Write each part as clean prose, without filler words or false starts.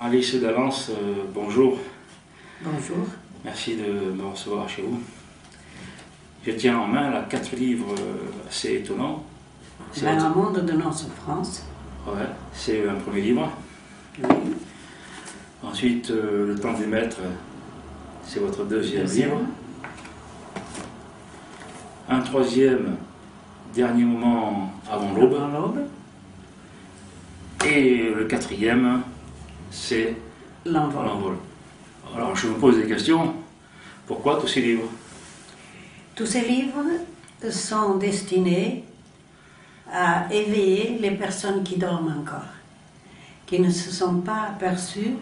Alice Dalence, bonjour. Bonjour. Merci de me recevoir chez vous. Je tiens en main là 4 livres assez étonnants. C'est un monde de non-souffrance. Ouais, c'est un premier livre. Oui. Ensuite, Le temps des maîtres, c'est votre deuxième livre. Un troisième, Dernier moment avant l'aube. Avant l'aube. Et le quatrième, c'est L'envol. Alors je me pose des questions. Pourquoi tous ces livres? Tous ces livres sont destinés à éveiller les personnes qui dorment encore, qui ne se sont pas aperçues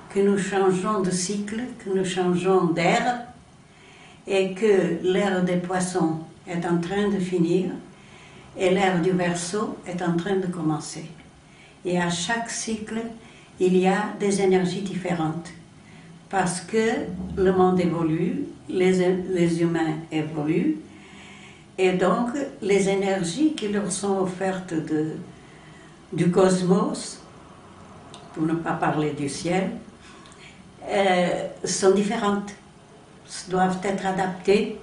que nous changeons de cycle, que nous changeons d'ère et que l'ère des poissons est en train de finir et l'ère du Verseau est en train de commencer. Et à chaque cycle, il y a des énergies différentes parce que le monde évolue, les humains évoluent et donc les énergies qui leur sont offertes du cosmos, pour ne pas parler du ciel, sont différentes, doivent être adaptées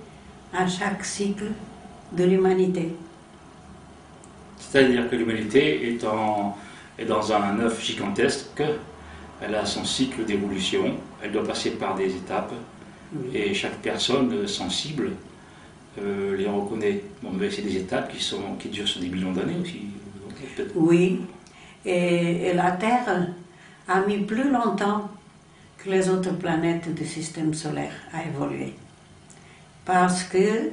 à chaque cycle de l'humanité. C'est-à-dire que l'humanité est dans un œuf gigantesque, elle a son cycle d'évolution, elle doit passer par des étapes, oui. Et chaque personne sensible les reconnaît. Bon, mais c'est des étapes qui durent sur des millions d'années aussi. Oui, et la Terre a mis plus longtemps que les autres planètes du système solaire à évoluer. Parce que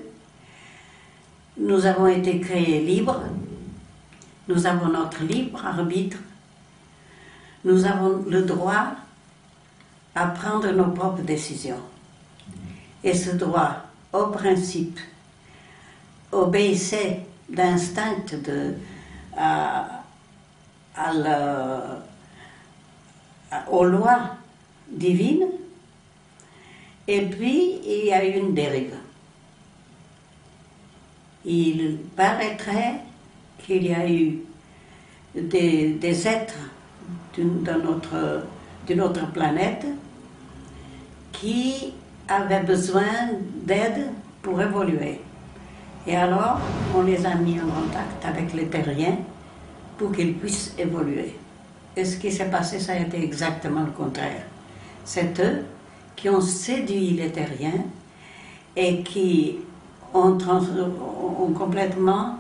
nous avons été créés libres, nous avons notre libre arbitre, nous avons le droit à prendre nos propres décisions. Et ce droit, au principe, obéissait d'instinct aux lois divines, et puis il y a eu une dérive. Il paraîtrait qu'il y a eu des êtres d'une autre planète qui avaient besoin d'aide pour évoluer. Et alors, on les a mis en contact avec les terriens pour qu'ils puissent évoluer. Et ce qui s'est passé, ça a été exactement le contraire. C'est eux qui ont séduit les terriens et qui ont complètement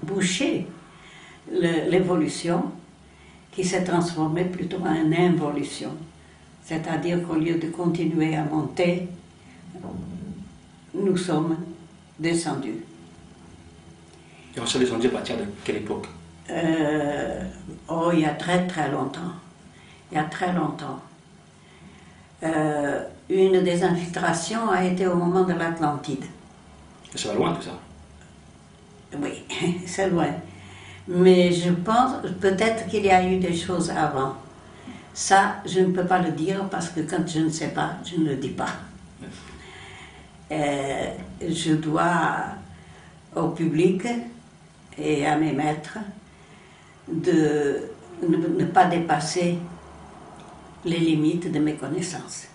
bouché l'évolution, qui s'est transformée plutôt en une involution. C'est-à-dire qu'au lieu de continuer à monter, nous sommes descendus. Et on s'est descendu à partir de quelle époque? Il y a très très longtemps. Il y a très longtemps. Une des infiltrations a été au moment de l'Atlantide. Ça va loin tout ça? Oui, c'est loin. Mais je pense peut-être qu'il y a eu des choses avant. Ça, je ne peux pas le dire parce que quand je ne sais pas, je ne le dis pas. Je dois au public et à mes maîtres de ne pas dépasser les limites de mes connaissances.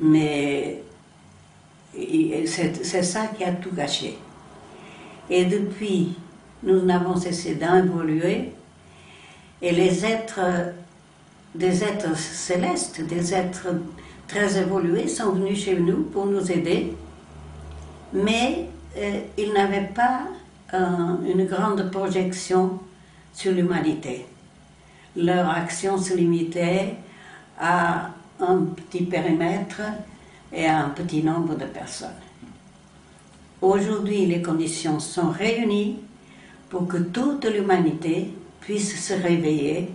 Mais c'est ça qui a tout gâché. Et depuis, nous n'avons cessé d'évoluer et des êtres célestes, des êtres très évolués sont venus chez nous pour nous aider, mais ils n'avaient pas une grande projection sur l'humanité. Leur action se limitait à un petit périmètre et à un petit nombre de personnes. Aujourd'hui, les conditions sont réunies pour que toute l'humanité puisse se réveiller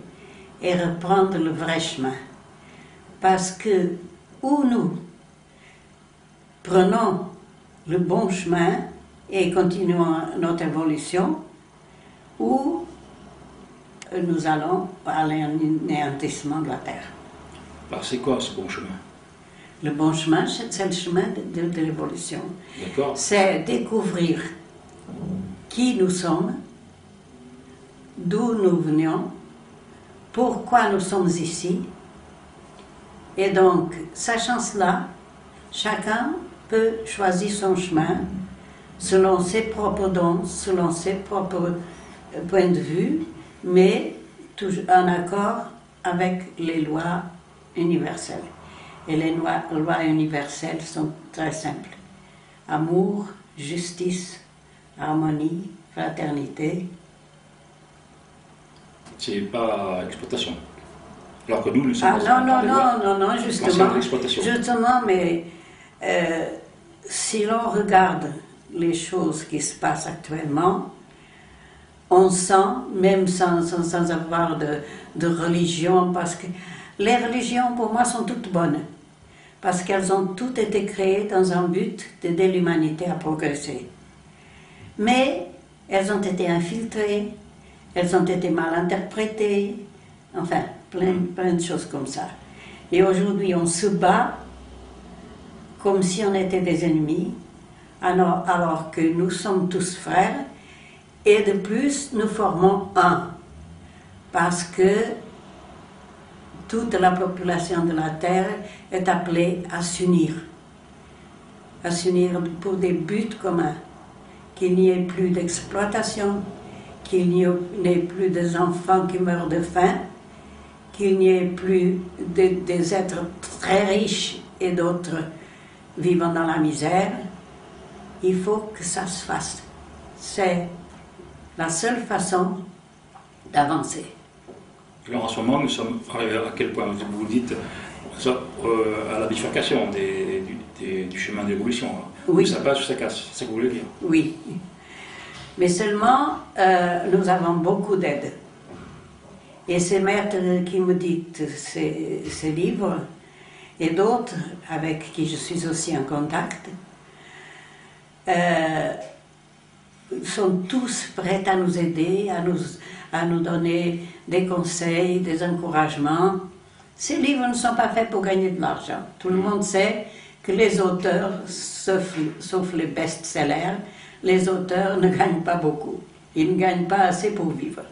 et reprendre le vrai chemin. Parce que où nous prenons le bon chemin et continuons notre évolution, ou nous allons à l'anéantissement de la Terre. Alors c'est quoi ce bon chemin? Le bon chemin, c'est le chemin de l'évolution. D'accord. C'est découvrir qui nous sommes, d'où nous venions, pourquoi nous sommes ici. Et donc, sachant cela, chacun peut choisir son chemin selon ses propres dons, selon ses propres points de vue, mais toujours en accord avec les lois universelles. Et les lois universelles sont très simples. Amour, justice, harmonie, fraternité. C'est pas exploitation. Alors que nous sommes non, justement, mais si l'on regarde les choses qui se passent actuellement, on sent, même sans avoir de religion, parce que les religions pour moi sont toutes bonnes, parce qu'elles ont toutes été créées dans un but d'aider l'humanité à progresser. Mais elles ont été infiltrées, elles ont été mal interprétées, enfin, plein de choses comme ça. Et aujourd'hui, on se bat comme si on était des ennemis, alors que nous sommes tous frères, et de plus, nous formons un, parce que toute la population de la Terre est appelée à s'unir pour des buts communs, qu'il n'y ait plus d'exploitation, qu'il n'y ait plus des enfants qui meurent de faim, qu'il n'y ait plus des êtres très riches et d'autres vivant dans la misère. Il faut que ça se fasse. C'est la seule façon d'avancer. Alors en ce moment, nous sommes arrivés à quel point vous dites à la bifurcation du chemin d'évolution. Oui. Ça passe ou ça casse, c'est ça que vous voulez dire? Oui. Mais seulement, nous avons beaucoup d'aide. Et ces maîtres qui me dictent ces livres, et d'autres avec qui je suis aussi en contact, sont tous prêts à nous aider, à nous donner des conseils, des encouragements. Ces livres ne sont pas faits pour gagner de l'argent. Tout le monde sait que les auteurs, sauf les best-sellers, les auteurs ne gagnent pas beaucoup. Ils ne gagnent pas assez pour vivre.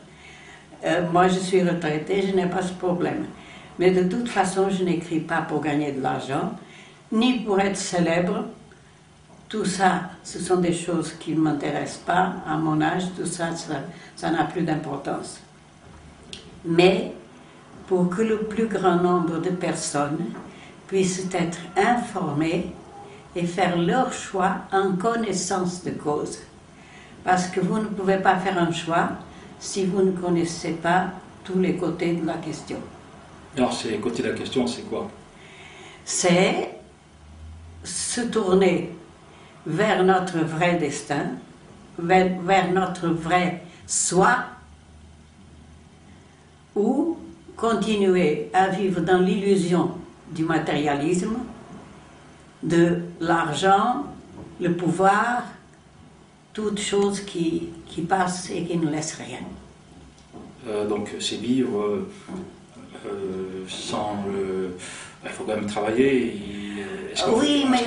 Moi, je suis retraitée, je n'ai pas ce problème. Mais de toute façon, je n'écris pas pour gagner de l'argent, ni pour être célèbre. Tout ça, ce sont des choses qui ne m'intéressent pas à mon âge, tout ça, ça n'a plus d'importance. Mais pour que le plus grand nombre de personnes puissent être informées et faire leur choix en connaissance de cause. Parce que vous ne pouvez pas faire un choix si vous ne connaissez pas tous les côtés de la question. Alors, ces côtés de la question, c'est quoi? C'est se tourner vers notre vrai destin, vers notre vrai soi, ou continuer à vivre dans l'illusion du matérialisme, de l'argent, le pouvoir, toutes choses qui passent et qui ne laissent rien. Donc c'est vivre sans le... Il faut quand même travailler. Oui, mais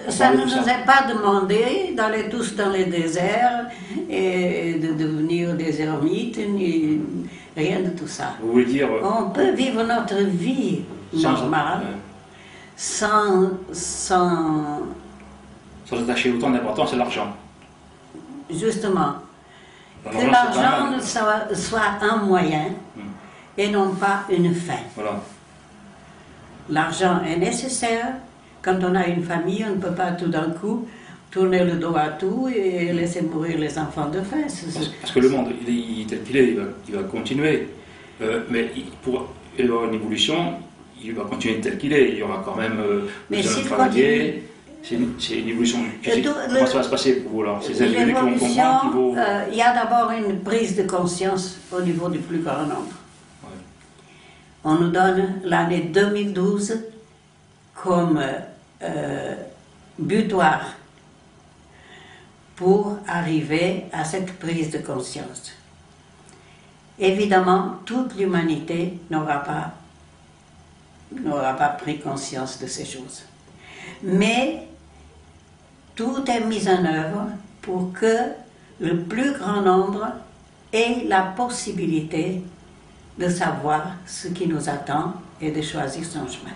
ça ne nous est pas demandé d'aller tous dans les déserts et de devenir des ermites, ni rien de tout ça. Vous voulez dire... On peut vivre notre vie normale sans attacher autant d'importance à l'argent. Justement. Que l'argent soit un moyen et non pas une fin. Voilà. L'argent est nécessaire. Quand on a une famille, on ne peut pas tout d'un coup tourner le dos à tout et laisser mourir les enfants de faim. Parce que le monde, tel qu'il est, il va continuer. Mais pour avoir une évolution, il va continuer tel qu'il est. Il y aura quand même besoin de travailler. C'est une évolution. Comment ça va se passer pour vous alors? L'évolution, il y a d'abord une prise de conscience au niveau du plus grand nombre. Ouais. On nous donne l'année 2012 comme butoir pour arriver à cette prise de conscience. Évidemment, toute l'humanité n'aura pas pris conscience de ces choses. Mais tout est mis en œuvre pour que le plus grand nombre ait la possibilité de savoir ce qui nous attend et de choisir son chemin.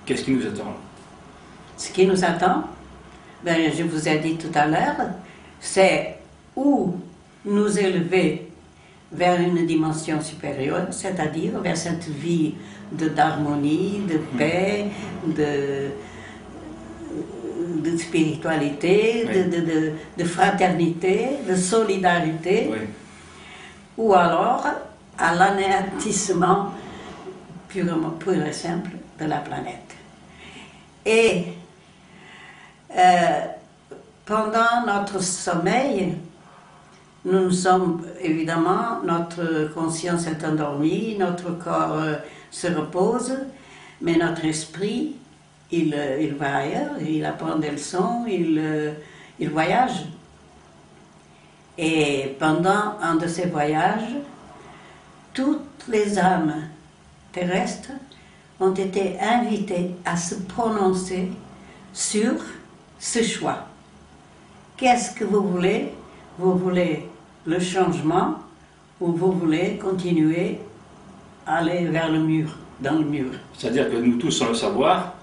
Qu'est-ce qui nous attend? Ce qui nous attend, ben, je vous ai dit tout à l'heure, c'est ou nous élever vers une dimension supérieure, c'est-à-dire vers cette vie d'harmonie, de paix, de spiritualité, Oui. de fraternité, de solidarité, Oui. ou alors à l'anéantissement pur et simple de la planète. Et pendant notre sommeil, nous sommes évidemment, notre conscience est endormie, notre corps se repose, mais notre esprit, il va ailleurs, il apprend des leçons, il voyage. Et pendant un de ces voyages, toutes les âmes terrestres ont été invitées à se prononcer sur ce choix. Qu'est-ce que vous voulez? Vous voulez le changement ou vous voulez continuer à aller vers le mur, dans le mur? C'est-à-dire que nous tous, sans le savoir,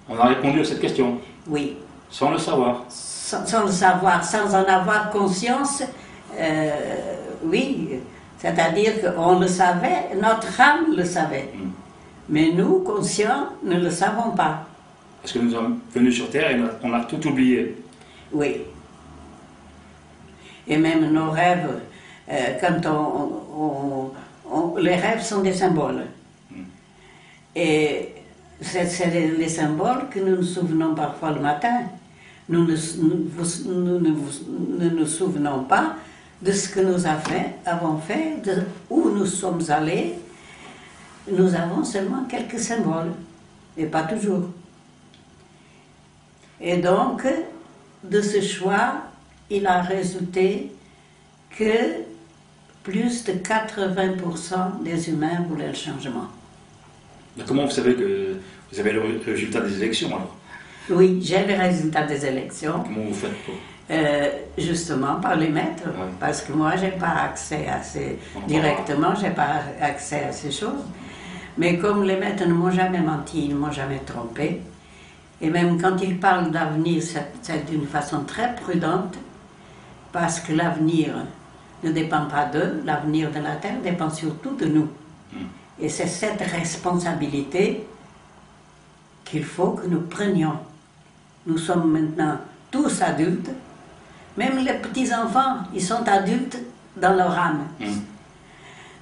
on a répondu à cette question. Oui. Sans le savoir. Sans le savoir, sans en avoir conscience, oui. C'est-à-dire qu'on le savait, notre âme le savait. Mais nous, conscients, ne le savons pas. Parce que nous sommes venus sur Terre et on a tout oublié. Oui. Et même nos rêves, quand les rêves sont des symboles. Et c'est les symboles que nous nous souvenons parfois le matin. Nous ne nous souvenons pas de ce que nous avons fait, de où nous sommes allés. Nous avons seulement quelques symboles, et pas toujours. Et donc, de ce choix, il a résulté que plus de 80% des humains voulaient le changement. Mais comment vous savez que vous avez le résultat des élections alors? Oui, j'ai le résultat des élections. Comment vous faites pour... Justement par les maîtres, Ouais. parce que moi j'ai pas accès à directement, j'ai pas accès à ces choses. Mais comme les maîtres ne m'ont jamais menti, ils ne m'ont jamais trompé, et même quand ils parlent d'avenir, c'est d'une façon très prudente, parce que l'avenir ne dépend pas d'eux, l'avenir de la Terre dépend surtout de nous. Et c'est cette responsabilité qu'il faut que nous prenions. Nous sommes maintenant tous adultes, même les petits-enfants, ils sont adultes dans leur âme.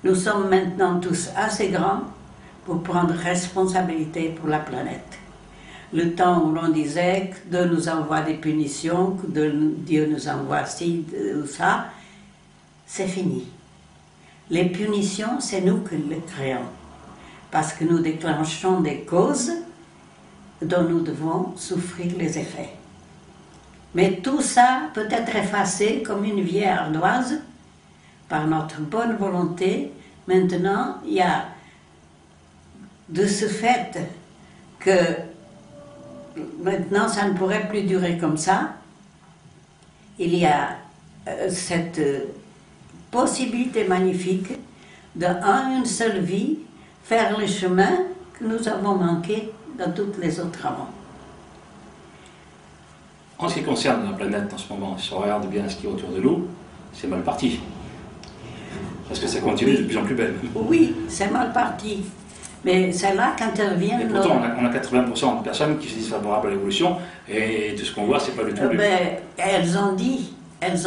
Nous sommes maintenant tous assez grands pour prendre responsabilité pour la planète. Le temps où l'on disait que Dieu nous envoie des punitions, que Dieu nous envoie ci ou ça, c'est fini. Les punitions, c'est nous qui les créons, parce que nous déclenchons des causes dont nous devons souffrir les effets. Mais tout ça peut être effacé comme une vieille ardoise par notre bonne volonté. Maintenant, il y a de ce fait que maintenant ça ne pourrait plus durer comme ça, il y a cette possibilité magnifique de, en une seule vie, faire le chemin que nous avons manqué dans toutes les autres avant. En ce qui concerne la planète en ce moment, si on regarde bien ce qui est autour de nous, c'est mal parti. Parce que ça continue de plus en plus belle. Oui, c'est mal parti. Mais c'est là qu'intervient... Et pourtant, on a 80% de personnes qui se disent favorables à l'évolution, et de ce qu'on voit, c'est pas du tout... elles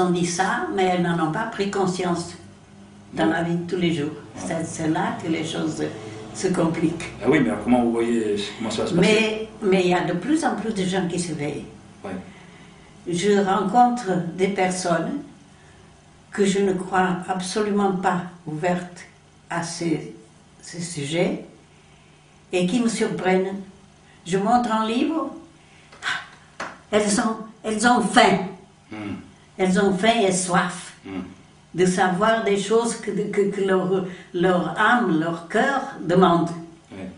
ont dit ça, mais elles n'en ont pas pris conscience dans la vie de tous les jours. C'est là que les choses se compliquent. Ah oui, mais alors comment vous voyez comment ça va se passer? Mais il y a de plus en plus de gens qui s'éveillent. Ouais. Je rencontre des personnes que je ne crois absolument pas ouvertes à ces sujets et qui me surprennent. Je montre un livre, elles ont faim. Elles ont faim et soif de savoir des choses que leur âme, leur cœur demandent. Ouais.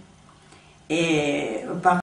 Et